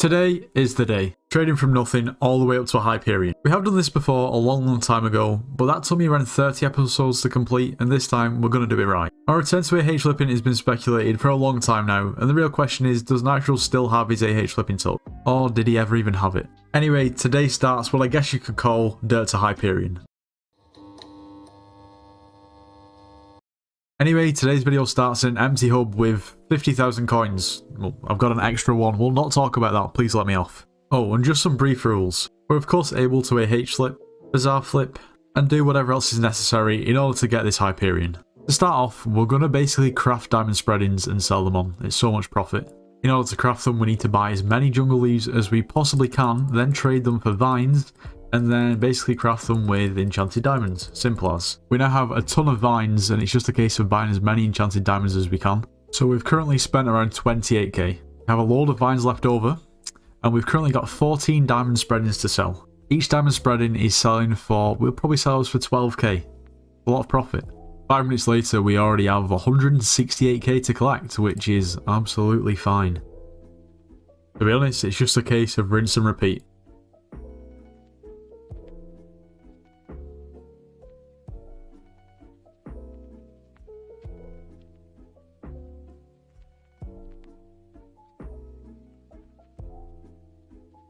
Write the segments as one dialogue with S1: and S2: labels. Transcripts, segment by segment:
S1: Today is the day. Trading from nothing all the way up to a Hyperion. We have done this before a long time ago, but that took me around 30 episodes to complete, and this time we're going to do it right. Our return to AH flipping has been speculated for a long time now, and the real question is, does Natural still have his AH flipping token? Or did he ever even have it? Anyway, today starts what I guess you could call Dirt to Hyperion. Anyway, today's video starts in an empty hub with 50,000 coins. Well, I've got an extra one. We'll not talk about that. Please let me off. Oh, and just some brief rules. We're of course able to AH flip, Bazaar flip, and do whatever else is necessary in order to get this Hyperion. To start off, we're going to basically craft diamond spreadings and sell them on. It's so much profit. In order to craft them, we need to buy as many jungle leaves as we possibly can, then trade them for vines, and then basically craft them with enchanted diamonds. Simple as. We now have a ton of vines, and it's just a case of buying as many enchanted diamonds as we can. So we've currently spent around 28k. We have a load of vines left over, and we've currently got 14 diamond spreadings to sell. Each diamond spreading is selling for, we'll probably sell those for 12k. A lot of profit. 5 minutes later, we already have 168k to collect, which is absolutely fine. To be honest, it's just a case of rinse and repeat.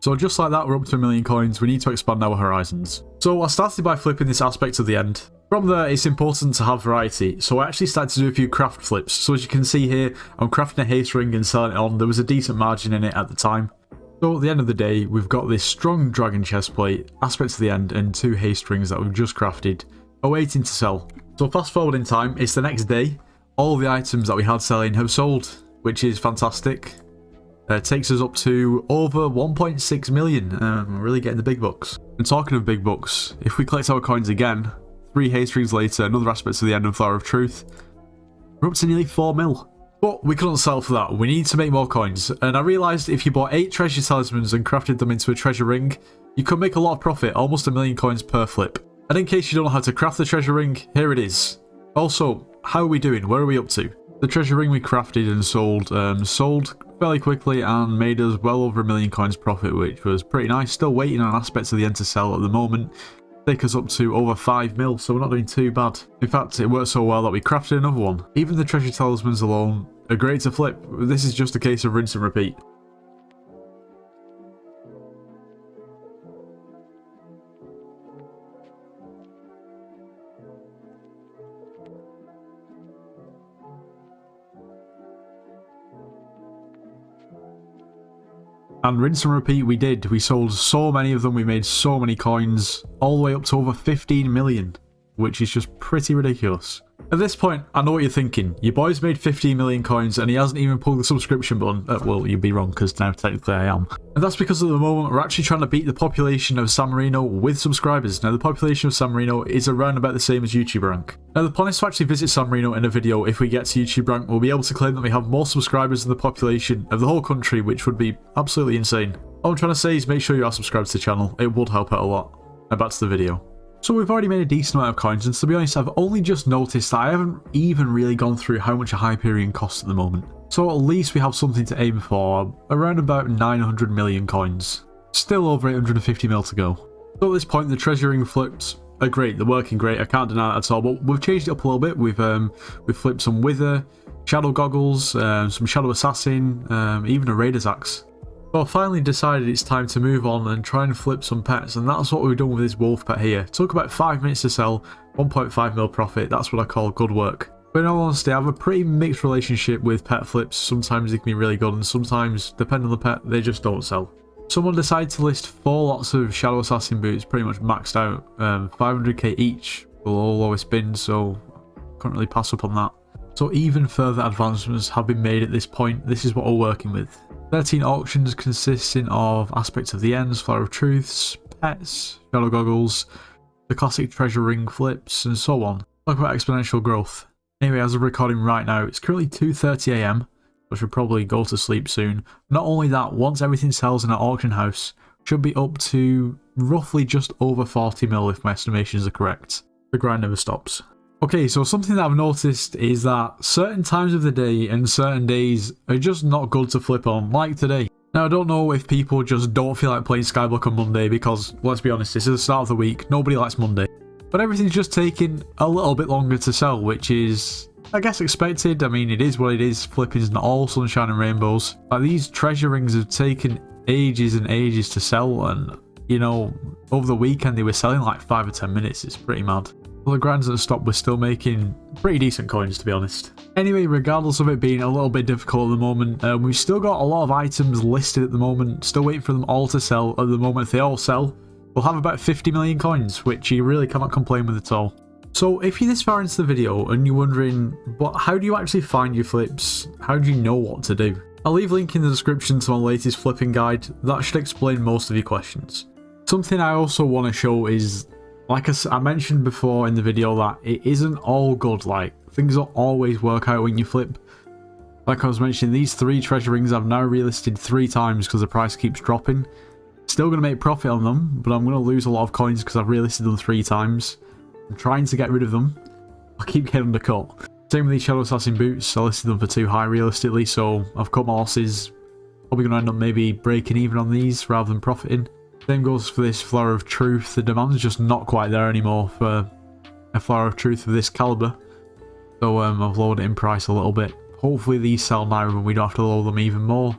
S1: So just like that, we're up to 1 million coins. We need to expand our horizons. So I started by flipping this aspect to the end. From there, it's important to have variety. So I actually started to do a few craft flips. So as you can see here, I'm crafting a haste ring and selling it on. There was a decent margin in it at the time. So at the end of the day, we've got this strong dragon chestplate, aspect to the end, and 2 haste rings that we've just crafted, awaiting to sell. So fast forward in time, it's the next day. All the items that we had selling have sold, which is fantastic. Takes us up to over 1.6 million. We're really getting the big bucks. And talking of big bucks, if we collect our coins again, 3 haste rings later, another aspect to the end of Flower of Truth, we're up to nearly 4 mil. But we couldn't sell for that. We need to make more coins. And I realised if you bought 8 treasure talismans and crafted them into a treasure ring, you could make a lot of profit, almost 1 million coins per flip. And in case you don't know how to craft the treasure ring, here it is. Also, how are we doing? Where are we up to? The treasure ring we crafted and sold fairly quickly and made us well over 1 million coins profit, which was pretty nice. Still waiting on aspects of the end to sell at the moment. Take us up to over 5 mil, so we're not doing too bad. In fact, it worked so well that we crafted another one. Even the treasure talismans alone are great to flip. This is just a case of rinse and repeat. And rinse and repeat we did. We sold so many of them, we made so many coins, all the way up to over 15 million, which is just pretty ridiculous. At this point, I know what you're thinking. Your boy's made 15 million coins and he hasn't even pulled the subscription button. Well, you'd be wrong because now technically I am. And that's because at the moment we're actually trying to beat the population of San Marino with subscribers. Now the population of San Marino is around about the same as YouTube rank. Now the plan is to actually visit San Marino in a video. If we get to YouTube rank, we'll be able to claim that we have more subscribers than the population of the whole country, which would be absolutely insane. All I'm trying to say is make sure you are subscribed to the channel. It would help out a lot. Now back to the video. So we've already made a decent amount of coins, and to be honest, I've only just noticed that I haven't even really gone through how much a Hyperion costs at the moment. So at least we have something to aim for, around about 900 million coins. Still over 850 mil to go. So at this point, the treasure ring flips are great, they're working great, I can't deny that at all, but we've changed it up a little bit. We've flipped some Wither, Shadow Goggles, some Shadow Assassin, even a Raider's Axe. So I finally decided it's time to move on and try and flip some pets, and that's what we've done with this wolf pet here. It took about 5 minutes to sell, 1.5 mil profit. That's what I call good work. But in all honesty, I have a pretty mixed relationship with pet flips. Sometimes they can be really good, and sometimes, depending on the pet, they just don't sell. Someone decided to list 4 lots of Shadow Assassin boots, pretty much maxed out, 500k each, below lowest bin, so couldn't really pass up on that. So even further advancements have been made at this point. This is what we're working with. 13 auctions consisting of aspects of the ends, Flower of Truths, pets, Shadow Goggles, the classic treasure ring flips, and so on. Talk about exponential growth. Anyway, as I'm recording right now, it's currently 2:30 AM. I should probably go to sleep soon. Not only that, once everything sells in our auction house, should be up to roughly just over 40 mil if my estimations are correct. The grind never stops. Okay, so something that I've noticed is that certain times of the day and certain days are just not good to flip on, like today. Now, I don't know if people just don't feel like playing Skyblock on Monday because, let's be honest, this is the start of the week. Nobody likes Monday. But everything's just taking a little bit longer to sell, which is, I guess, expected. I mean, it is what it is. Flipping's not all sunshine and rainbows. Like, these treasure rings have taken ages and ages to sell, and, you know, over the weekend they were selling like 5 or 10 minutes. It's pretty mad. Well, the grinds that stopped were still making pretty decent coins, to be honest. Anyway, regardless of it being a little bit difficult at the moment, we've still got a lot of items listed at the moment. Still waiting for them all to sell. At the moment, if they all sell, we'll have about 50 million coins, which you really cannot complain with at all. So if you're this far into the video and you're wondering, but how do you actually find your flips? How do you know what to do? I'll leave a link in the description to my latest flipping guide. That should explain most of your questions. Something I also want to show is, like I mentioned before in the video, that it isn't all good. Like, things don't always work out when you flip. Like I was mentioning, these 3 treasure rings I've now relisted 3 times because the price keeps dropping. Still going to make profit on them, but I'm going to lose a lot of coins because I've relisted them 3 times. I'm trying to get rid of them. I keep getting undercut. Same with these Shadow Assassin boots. I listed them for too high realistically, so I've cut my losses. Probably going to end up maybe breaking even on these rather than profiting. Same goes for this Flower of Truth. The demand's just not quite there anymore for a Flower of Truth of this caliber. So I've lowered it in price a little bit. Hopefully these sell now and we don't have to lower them even more.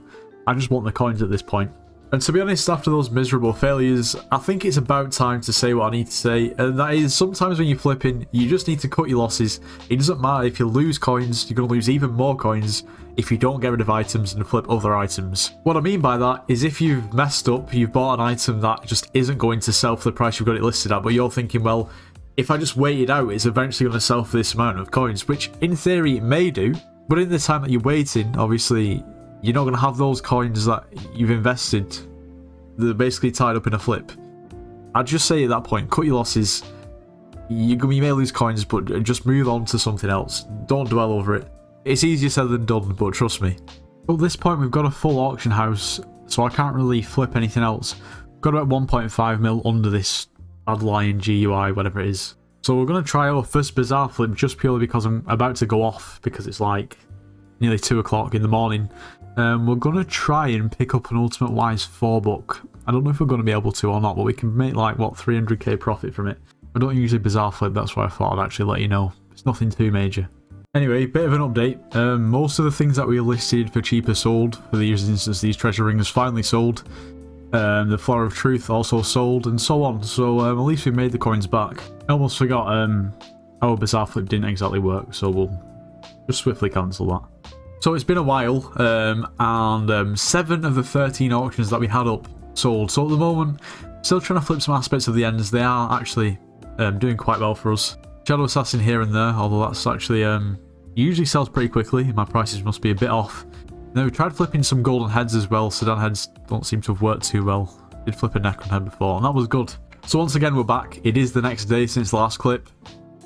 S1: I just want the coins at this point. And to be honest, after those miserable failures, I think it's about time to say what I need to say. And that is, sometimes when you're flipping, you just need to cut your losses. It doesn't matter if you lose coins, you're going to lose even more coins if you don't get rid of items and flip other items. What I mean by that is, if you've messed up, you've bought an item that just isn't going to sell for the price you've got it listed at, but you're thinking, well, if I just wait it out, it's eventually going to sell for this amount of coins, which in theory it may do. But in the time that you're waiting, obviously, you're not going to have those coins that you've invested that are basically tied up in a flip. I'd just say at that point, cut your losses. You may lose coins, but just move on to something else. Don't dwell over it. It's easier said than done, but trust me. At this point, we've got a full auction house, so I can't really flip anything else. We've got about 1.5 mil under this Bad Lion GUI, whatever it is. So we're going to try our first Bazaar flip just purely because I'm about to go off, because it's like nearly 2 o'clock in the morning. We're going to try and pick up an Ultimate Wise 4 book. I don't know if we're going to be able to or not, but we can make like, what, 300k profit from it. I don't usually Bazaar flip, that's why I thought I'd actually let you know. It's nothing too major. Anyway, bit of an update. Most of the things that we listed for cheaper sold. For these instance, these treasure rings finally sold. The Flower of Truth also sold, and so on. So at least we made the coins back. I almost forgot our Bazaar flip didn't exactly work, so we'll just swiftly cancel that. So it's been a while, and 7 of the 13 auctions that we had up sold. So at the moment, still trying to flip some aspects of the ends. They are actually doing quite well for us. Shadow Assassin here and there, although that's actually usually sells pretty quickly. My prices must be a bit off. Now we tried flipping some golden heads as well. Sedan heads don't seem to have worked too well. Did flip a Necron head before, and that was good. So once again, we're back. It is the next day since the last clip,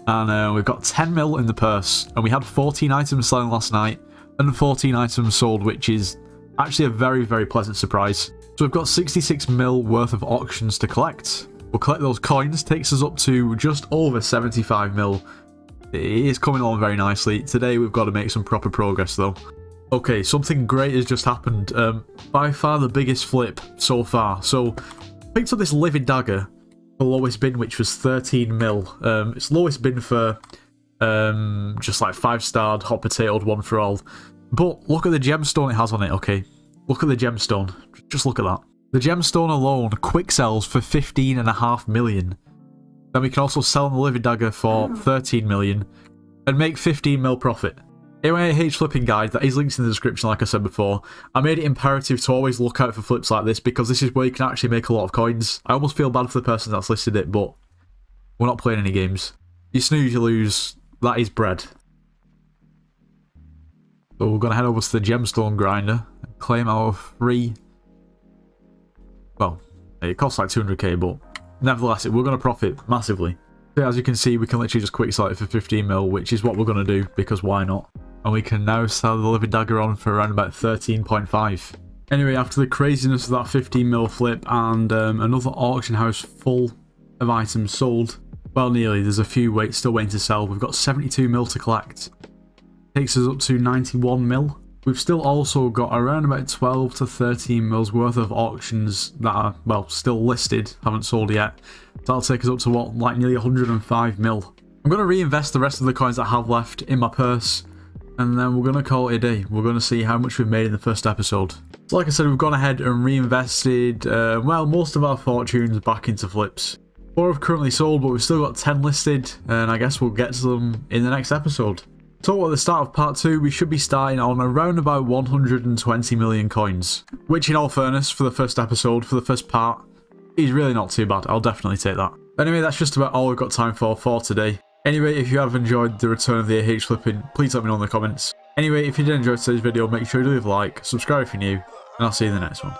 S1: and we've got 10 mil in the purse, and we had 14 items selling last night and 14 items sold, which is actually a very, very pleasant surprise. So we've got 66 mil worth of auctions to collect. We'll collect those coins, takes us up to just over 75 mil. It is coming along very nicely. Today we've got to make some proper progress though. Okay, something great has just happened. By far the biggest flip so far. So, picked up this Living Dagger, the lowest bin, which was 13 mil. It's lowest bin for just like 5-starred, hot potatoed, one for all. But look at the gemstone it has on it, okay? Look at the gemstone. Just look at that. The gemstone alone quick sells for 15.5 million. Then we can also sell the Living Dagger for 13 million and make 15 mil profit. AYH flipping guide, that is linked in the description like I said before. I made it imperative to always look out for flips like this because this is where you can actually make a lot of coins. I almost feel bad for the person that's listed it, but we're not playing any games. You snooze, you lose. That is bread. So we're going to head over to the gemstone grinder and claim our free... Well, it costs like 200k, but nevertheless, we're going to profit massively. So as you can see, we can literally just quick sell it for 15 mil, which is what we're going to do, because why not? And we can now sell the Living Dagger on for around about 13.5. Anyway, after the craziness of that 15 mil flip and another auction house full of items sold, well, nearly, there's a few still waiting to sell. We've got 72 mil to collect. Takes us up to 91 mil. We've still also got around about 12 to 13 mils worth of auctions that are, well, still listed, haven't sold yet. So that'll take us up to what, like nearly 105 mil. I'm going to reinvest the rest of the coins that I have left in my purse, and then we're going to call it a day. We're going to see how much we've made in the first episode. So like I said, we've gone ahead and reinvested, well, most of our fortunes back into flips. 4 have currently sold, but we've still got 10 listed, and I guess we'll get to them in the next episode. So at the start of part 2, we should be starting on around about 120 million coins, which in all fairness, for the first episode, for the first part, is really not too bad. I'll definitely take that. Anyway, that's just about all we've got time for today. Anyway, if you have enjoyed the return of the AH flipping, please let me know in the comments. Anyway, if you did enjoy today's video, make sure to leave a like, subscribe if you're new, and I'll see you in the next one.